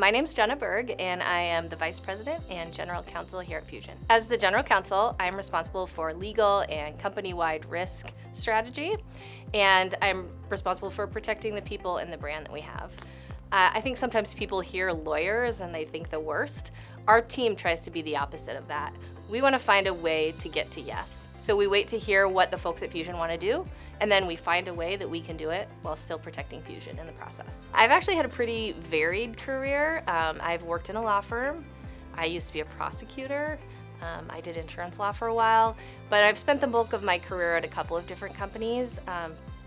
My name's Jenna Berg, and I am the Vice President and General Counsel here at Fusion. As the General Counsel, I'm responsible for legal and company-wide risk strategy, and I'm responsible for protecting the people and the brand that we have. I think sometimes people hear lawyers and they think the worst. Our team tries to be the opposite of that. We want to find a way to get to yes. So we wait to hear what the folks at Fusion want to do, and then we find a way that we can do it while still protecting Fusion in the process. I've actually had a pretty varied career. I've worked in a law firm. I used to be a prosecutor. I did insurance law for a while, but I've spent the bulk of my career at a couple of different companies,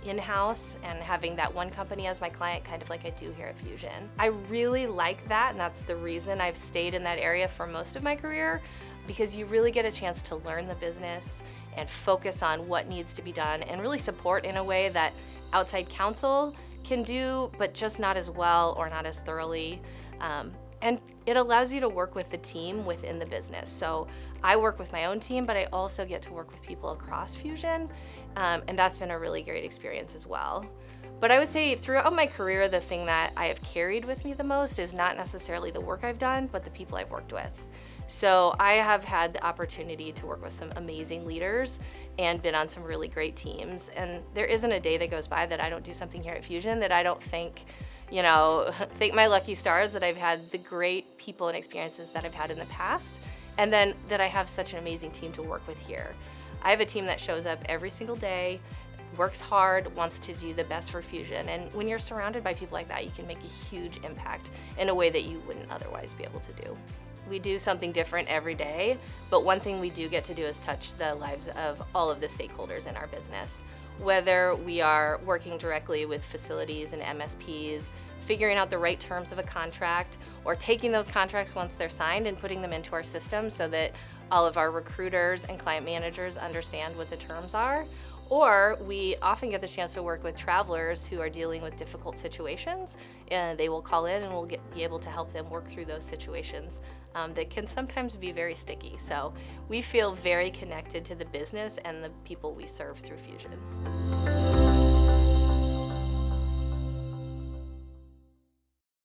in-house, and having that one company as my client, kind of like I do here at Fusion. I really like that, and that's the reason I've stayed in that area for most of my career, because you really get a chance to learn the business and focus on what needs to be done and really support in a way that outside counsel can do, but just not as well or not as thoroughly. And it allows you to work with the team within the business. So I work with my own team, but I also get to work with people across Fusion, and that's been a really great experience as well. But I would say throughout my career, the thing that I have carried with me the most is not necessarily the work I've done, but the people I've worked with. So I have had the opportunity to work with some amazing leaders and been on some really great teams. And there isn't a day that goes by that I don't do something here at Fusion that I don't thank my lucky stars that I've had the great people and experiences that I've had in the past, and then that I have such an amazing team to work with here. I have a team that shows up every single day, works hard, wants to do the best for Fusion. And when you're surrounded by people like that, you can make a huge impact in a way that you wouldn't otherwise be able to do. We do something different every day, but one thing we do get to do is touch the lives of all of the stakeholders in our business. Whether we are working directly with facilities and MSPs, figuring out the right terms of a contract, or taking those contracts once they're signed and putting them into our system so that all of our recruiters and client managers understand what the terms are. Or we often get the chance to work with travelers who are dealing with difficult situations, and they will call in and we'll be able to help them work through those situations that can sometimes be very sticky. So we feel very connected to the business and the people we serve through Fusion.